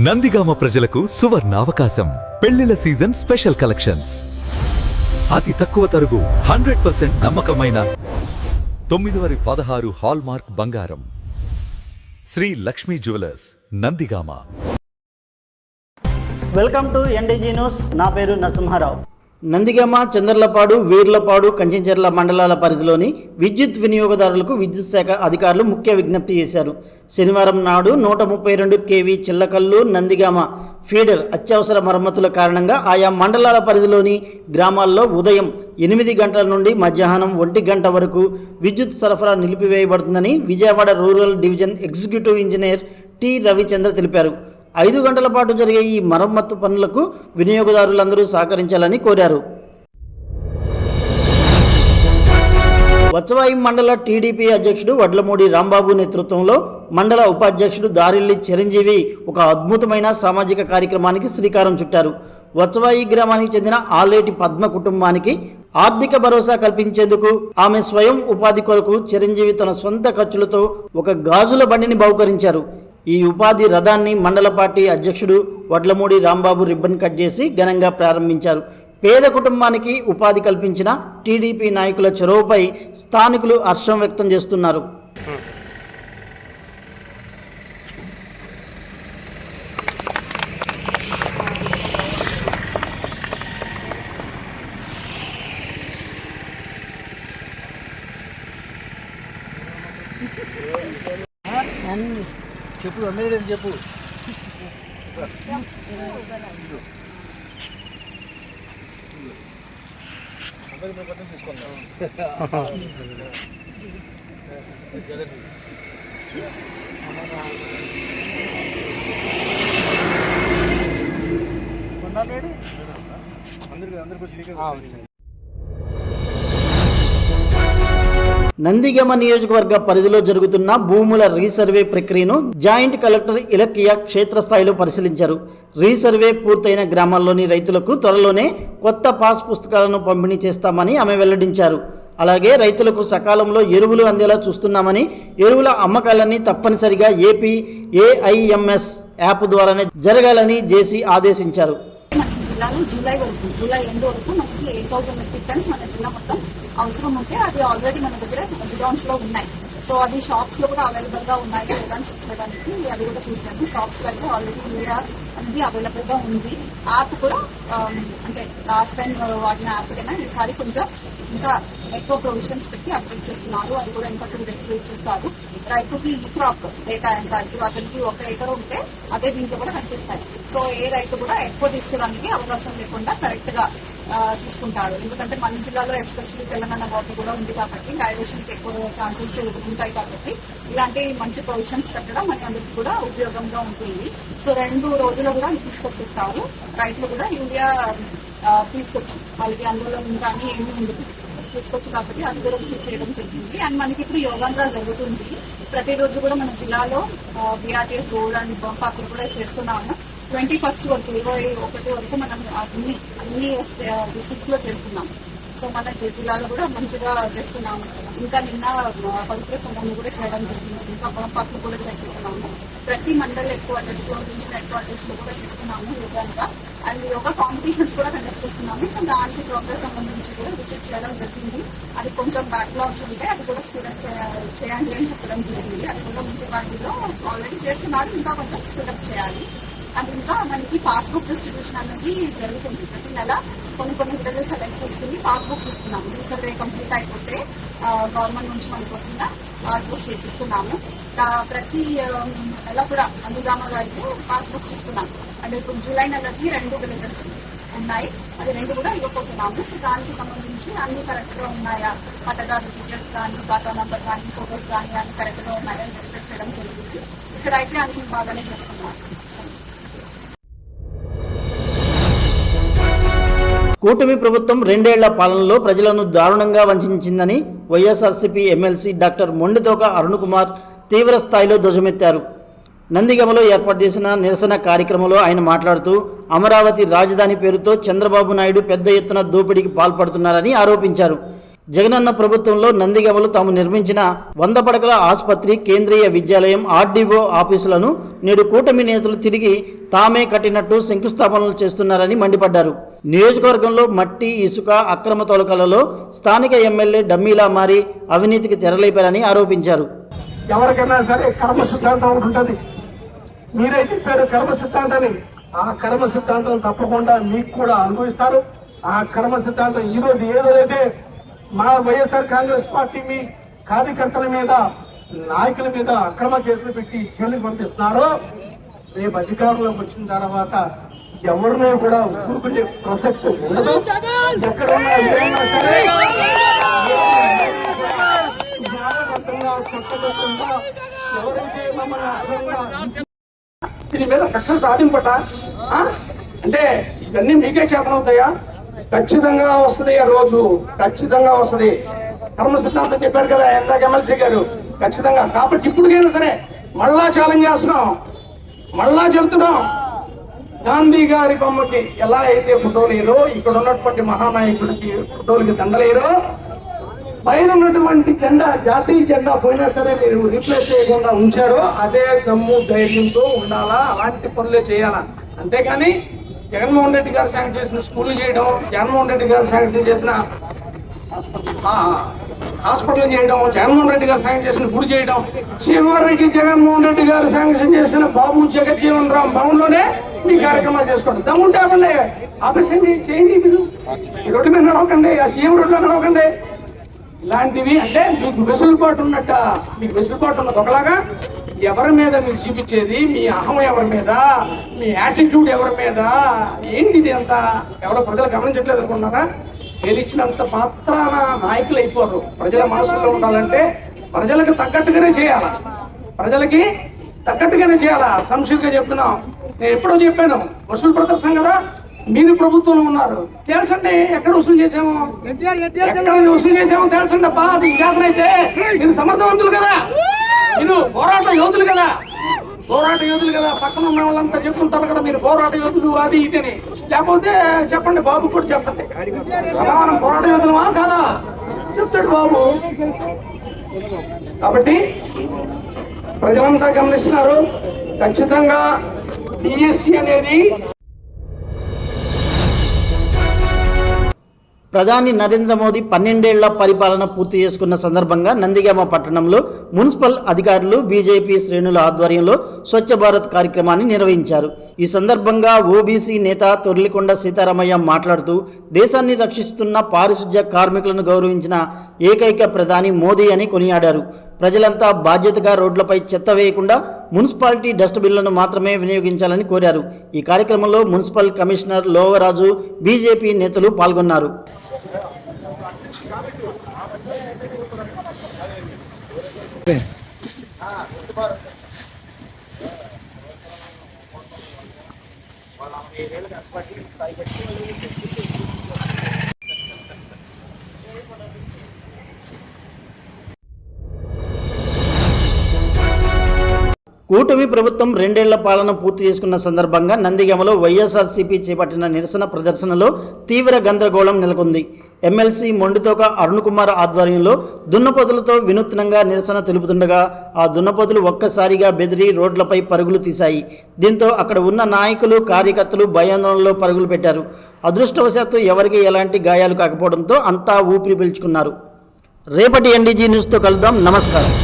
నందిగామ ప్రజలకు సువర్ణావకాశం. పెళ్లిల సీజన్ స్పెషల్ కలెక్షన్స్. అతి తక్కువ తరుగు 100% నమ్మకమైన 916 హాల్మార్క్ బంగారం. Shri Lakshmi jewellers, Nandigama. Welcome to NDG news. నా పేరు నరసింహారావు. నందిగామ, చంద్రలపాడు, వీర్లపాడు, కంచెంచెర్ల మండలాల పరిధిలోని విద్యుత్ వినియోగదారులకు విద్యుత్ శాఖ అధికారులు ముఖ్య విజ్ఞప్తి చేశారు. శనివారం నాడు 132 kV చిల్లకల్లు నందిగామ ఫీడర్ అత్యవసర మరమ్మతుల కారణంగా ఆయా మండలాల పరిధిలోని గ్రామాల్లో ఉదయం 8 గంటల నుండి మధ్యాహ్నం 1 గంట వరకు విద్యుత్ సరఫరా నిలిపివేయబడుతుందని Vijayawada rural division executive engineer T Ravichandra తెలిపారు. 5 గంటల పాటు జరిగే ఈ మరమ్మత్తు పనులకు వినియోగదారులందరూ సహకరించాలని కోరారు. వత్సవాయి మండల టీడీపీ అధ్యక్షుడు వడ్లమూడి రాంబాబు నేతృత్వంలో మండల ఉపాధ్యక్షుడు దారిల్లి చిరంజీవి ఒక అద్భుతమైన సామాజిక కార్యక్రమానికి శ్రీకారం చుట్టారు. వత్సవాయి గ్రామానికి చెందిన ఆలేటి పద్మ కుటుంబానికి ఆర్థిక భరోసా కల్పించేందుకు ఆమె స్వయం ఉపాధి కొరకు చిరంజీవి తన సొంత ఖర్చులతో ఒక గాజుల బండిని బహుకరించారు. ఈ ఉపాధి రథాన్ని మండల పార్టీ అధ్యక్షుడు వడ్లమూడి రాంబాబు రిబ్బన్ కట్ చేసి ఘనంగా ప్రారంభించారు. పేద కుటుంబానికి ఉపాధి కల్పించిన టీడీపీ నాయకుల చొరవపై స్థానికులు హర్షం వ్యక్తం చేస్తున్నారు. చెప్పు అమ్మేది చెప్పు. నందిగామ నియోజకవర్గ పరిధిలో జరుగుతున్న భూముల రీసర్వే ప్రక్రియను జాయింట్ కలెక్టర్ ఇలకియా క్షేత్రస్థాయిలో పరిశీలించారు. రీసర్వే పూర్తయిన గ్రామాల్లోని రైతులకు త్వరలోనే కొత్త పాస్ పుస్తకాలను పంపిణీ చేస్తామని ఆమె వెల్లడించారు. అలాగే రైతులకు సకాలంలో ఎరువులు అందేలా చూస్తున్నామని, ఎరువుల అమ్మకాలన్నీ తప్పనిసరిగా ఏపీ AIMS యాప్ ద్వారానే జరగాలని జేసీ ఆదేశించారు. జూలై ఎండ్ వరకు మనకి 8,000 మెట్రిక్ టన్స్ మన జిల్లా మొత్తం అవసరం ఉంటే అది ఆల్రెడీ మన దగ్గర గోడౌన్స్ లో ఉన్నాయి. సో అది షాప్స్ లో కూడా అవైలబుల్ గా ఉన్నాయి లేదా అని చెక్ చేయడానికి అది కూడా చూసాను. షాప్స్ లో అయితే ఆల్రెడీ యూరియా అనేది అవైలబుల్ గా ఉంది. యాప్ కూడా అంటే లాస్ట్ టైం వాడిన యాప్ కైనా ఈసారి కొంచెం ఇంకా ఎక్కువ ప్రొవిజన్స్ పెట్టి అప్డేట్ చేస్తున్నారు. అది కూడా ఇంకా 2 days లో ఇచ్చేస్తారు. రైతుకి ఈ క్రాప్ డేటా ఎంత, ఇప్పుడు అతనికి 1 acre ఉంటే అదే దీంట్లో కూడా కనిపిస్తాయి. సో ఏ రైతు కూడా ఎక్కువ తీసుకోవడానికి అవకాశం లేకుండా కరెక్ట్ గా తీసుకుంటారు. ఎందుకంటే మన జిల్లాలో ఎస్పెషల్లీ తెలంగాణ వాటర్ కూడా ఉంది కాబట్టి డైవర్షన్ కి ఎక్కువ ఛాన్సెస్ ఉంటాయి కాబట్టి ఇలాంటి మంచి ప్రొవిజన్స్ పెట్టడం మన అందరికి కూడా ఉపయోగంగా ఉంటుంది. సో 2 రోజులు కూడా తీసుకొచ్చేస్తారు. రైతులు కూడా యూరియా తీసుకొచ్చు, వాళ్ళకి అందులో కానీ ఏమీ ఉండదు తీసుకొచ్చు కాబట్టి అది కూడా విజిట్ చేయడం జరిగింది. అండ్ మనకి ఇప్పుడు యోగాంధ్ర జరుగుతుంది. ప్రతిరోజు కూడా మన జిల్లాలో BRTS రోడ్ అండ్ బంపాకులు కూడా చేస్తున్నాము. 21st వరకు 21 వరకు మనం అన్ని డిస్ట్రిక్ట్స్ లో చేస్తున్నాము. సో మన జిల్లాలో కూడా మంచిగా చేస్తున్నాము. ఇంకా నిన్న పవిత్ర సంఘం కూడా చేయడం జరిగింది. ఇంకా బంపాకులు కూడా చేస్తున్నాము. ప్రతి మండల ఎక్కువ అడ్రస్ లో నుంచి ఎక్కువ అడ్రస్ లో కూడా చేస్తున్నాము యోగాగా. అండ్ యోగా కాంపిటీషన్స్ కూడా కండక్ట్ చేస్తున్నాము. సో దానికి ప్రోగ్రెస్ సంబంధించి కూడా విజిట్ చేయడం జరిగింది. అది కొంచెం బ్యాక్లాగ్స్ ఉంటే అది కూడా స్పీడప్ చేయండి అని చెప్పడం జరిగింది. అది కూడా మున్సిపాలిటీలో ఆల్రెడీ చేస్తున్నారు, ఇంకా కొంచెం స్పీడప్ చేయాలి. అండ్ ఇంకా మనకి పాస్బుక్ డిస్ట్రిబ్యూషన్ అనేది జరుగుతుంది. ప్రతి నెల కొన్ని విలేజెస్ సెలెక్ట్ చేసుకుని పాస్బుక్స్ ఇస్తున్నాము. రీసర్వే కంప్లీట్ అయిపోతే గవర్నమెంట్ నుంచి మనకు వచ్చిన పాస్బుక్స్ ఇస్తున్నాము. ప్రతి నెల కూడా నందిగామలో అయితే పాస్బుక్స్ ఇస్తున్నాము. అంటే ఇప్పుడు జూలై నెలకి 2 విలేజెస్ ఉన్నాయి, అది 2 కూడా ఇవ్వబోతున్నాము. సో దానికి సంబంధించి అన్ని కరెక్ట్ గా ఉన్నాయా, పట్టదారు డీటెయిల్స్ కానీ, ఖాతా నంబర్ కానీ, ఫోటోస్ కానీ అన్ని కరెక్ట్ గా ఉన్నాయా అని వెరిఫై చేయడం జరిగింది. ఇక్కడైతే అన్ని బాగానే చేస్తున్నారు. కూటమి ప్రభుత్వం 2 ఏళ్ల పాలనలో ప్రజలను దారుణంగా వంచిందని వైఎస్ఆర్సీపీ ఎమ్మెల్సీ డాక్టర్ మొండితోక అరుణ్ కుమార్ తీవ్ర స్థాయిలో ధ్వజమెత్తారు. నందిగామలో ఏర్పాటు చేసిన నిరసన కార్యక్రమంలో ఆయన మాట్లాడుతూ అమరావతి రాజధాని పేరుతో చంద్రబాబు నాయుడు పెద్ద ఎత్తున దోపిడీకి పాల్పడుతున్నారని ఆరోపించారు. జగనన్న ప్రభుత్వంలో నందిగామలో తాము నిర్మించిన 100 పడకల ఆసుపత్రి, కేంద్రీయ విద్యాలయం, ఆర్డీఓ ఆఫీసులను నేడు కూటమి నేతలు తిరిగి తామే కట్టినట్టు శంకుస్థాపనలు చేస్తున్నారని మండిపడ్డారు. నియోజకవర్గంలో మట్టి, ఇసుక అక్రమ తొలకలలో స్థానిక ఎమ్మెల్యే డమ్మీలా మారి అవినీతికి తెరలేపారని ఆరోపించారు. ఎవరికైనా సరే కర్మ సిద్ధాంతం ఒకటి ఉంటుంది. మీరే చెప్పారు కర్మ సిద్ధాంతాన్ని. ఆ కర్మ సిద్ధాంతం తప్పకుండా మీకు కూడా అనుభవిస్తారు. ఆ కర్మ సిద్ధాంతం ఈ రోజు ఏ రోజైతే మా వైఎస్ఆర్ కాంగ్రెస్ పార్టీ మీ కార్యకర్తల మీద, నాయకుల మీద అక్రమ కేసులు పెట్టి జైలుకు పంపిస్తున్నారో, రేపు అధికారంలోకి వచ్చిన తర్వాత ఎవరినో కూడా ఊరుకునే ప్రసక్తి ఉండదు. ఎక్కడున్నా ఏదైనా సరే న్యాయబద్ధంగా, చట్టబద్ధంగా ఎవరైతే మమ్మల్ని అక్రమంగా దీని మీద కక్ష సాధింపట అంటే ఇవన్నీ మీకే చేతనవుతాయా? ఖచ్చితంగా వస్తుంది. ఆ రోజు ఖచ్చితంగా వస్తుంది. కర్మ సిద్ధాంతం చెప్పారు కదా ఎందాక ఎమ్మెల్సీ గారు, ఖచ్చితంగా. కాబట్టి ఇప్పటికైనా సరే మళ్ళా ఛాలెంజ్ చేస్తున్నాం, మళ్ళా చెబుతున్నాం. గాంధీ గారి బొమ్మకి ఎలా అయితే ఫోటోలు వేయరో, ఇక్కడ ఉన్నటువంటి మహానాయకుడికి ఫోటోలకి దండలేరో, పైన ఉన్నటువంటి జెండా, జాతీయ జెండా పోయినా సరే మీరు రీప్లేస్ చేయకుండా ఉంచారో, అదే దమ్ము ధైర్యంతో ఉండాలా, అలాంటి పనులే చేయాలా. అంతేగాని జగన్మోహన్ రెడ్డి గారు శాంక్షన్ చేసిన స్కూల్ చేయడం, జగన్మోహన్ రెడ్డి గారు శాంక్షన్ చేసిన హాస్పిటల్ చేయడం, జగన్మోహన్ రెడ్డి గారు శాంక్షన్ చేసిన గుడి చేయడం, చివరికి జగన్మోహన్ రెడ్డి గారు శాంక్షన్ చేసిన బాబు జగజ్జీవన్ రామ్ భవన్లోనే ఈ కార్యక్రమాలు చేసుకోండి. దమ్ముంటే అవ్వండి, ఆపరేషన్ చేయండి. మీరు ఈ రోడ్డు మీద నడవకండి, ఆ సీఎం రోడ్లో నడవకండి. ఇలాంటివి అంటే మీకు వెసులుబాటు ఉన్నట్ట, మీకు వెసులుబాటు ఉన్నది ఒకలాగా, ఎవరి మీద మీరు చూపించేది, మీ అహం ఎవరి మీద, మీ యాటిట్యూడ్ ఎవరి మీద, ఏంటిది అంతా ఎవరో ప్రజలు గమనించట్లేదు అనుకున్నారా? గెలిచినంత మాత్రాన నాయకులు అయిపోరు. ప్రజల మనసులో ఉండాలంటే ప్రజలకు తగ్గట్టుగానే చేయాలా, ప్రజలకి తగ్గట్టుగానే చేయాలా. సంక్షిప్తంగా చెప్తున్నాం. నేను ఎప్పుడో చెప్పాను, వసూలు ప్రదర్శన కదా, మీరు ప్రభుత్వంలో ఉన్నారు, తేల్చండి ఎక్కడ వసూలు చేసాము, ఎక్కడ వసూలు చేసామో తేల్చండి అబ్బా. మీకు చేతనైతే మీరు సమర్థవంతులు కదా, మీరు పోరాట యోధులు కదా, పోరాట యోధులు కదా. పక్కన ఉన్న వాళ్ళంతా చెప్తుంటారు కదా మీరు పోరాట యోధులు అది ఇదని. లేకపోతే చెప్పండి, బాబు కూడా చెప్పండి, మనం పోరాట యోధులమా కాదా చెప్తాడు బాబు. కాబట్టి ప్రజలంతా గమనిస్తున్నారు. ఖచ్చితంగా డిఎస్సి అనేది ప్రధాని నరేంద్ర మోదీ 12 ఏళ్ల పరిపాలన పూర్తి చేసుకున్న సందర్భంగా నందిగామ పట్టణంలో మున్సిపల్ అధికారులు, బీజేపీ శ్రేణుల ఆధ్వర్యంలో స్వచ్ఛ భారత్ కార్యక్రమాన్ని నిర్వహించారు. ఈ సందర్భంగా ఓబీసీ నేత తొర్లికొండ సీతారామయ్య మాట్లాడుతూ, దేశాన్ని రక్షిస్తున్న పారిశుధ్య కార్మికులను గౌరవించిన ఏకైక ప్రధాని మోదీ అని కొనియాడారు. ప్రజలంతా బాధ్యతగా రోడ్లపై చెత్త వేయకుండా మున్సిపాలిటీ డస్ట్బిన్లను మాత్రమే వినియోగించాలని కోరారు. ఈ కార్యక్రమంలో మున్సిపల్ కమిషనర్ లోవరాజు, బీజేపీ నేతలు పాల్గొన్నారు. కూటమి ప్రభుత్వం 2 ఏళ్ల పాలన పూర్తి చేసుకున్న సందర్భంగా నందిగామలో వైఎస్ఆర్సీపీ చేపట్టిన నిరసన ప్రదర్శనలో తీవ్ర గందరగోళం నెలకొంది. ఎమ్మెల్సీ మొండితోక అరుణ్ కుమార్ ఆధ్వర్యంలో దున్నపోతులతో వినూత్నంగా నిరసన తెలుపుతుండగా ఆ దున్నపోతులు ఒక్కసారిగా బెదిరి రోడ్లపై పరుగులు తీశాయి. దీంతో అక్కడ ఉన్న నాయకులు, కార్యకర్తలు భయాందోళనలో పరుగులు పెట్టారు. అదృష్టవశాత్తు ఎవరికి ఎలాంటి గాయాలు కాకపోవడంతో అంతా ఊపిరి పీల్చుకున్నారు. రేపటి ఎన్డీజీ న్యూస్తో కలుద్దాం. నమస్కారం.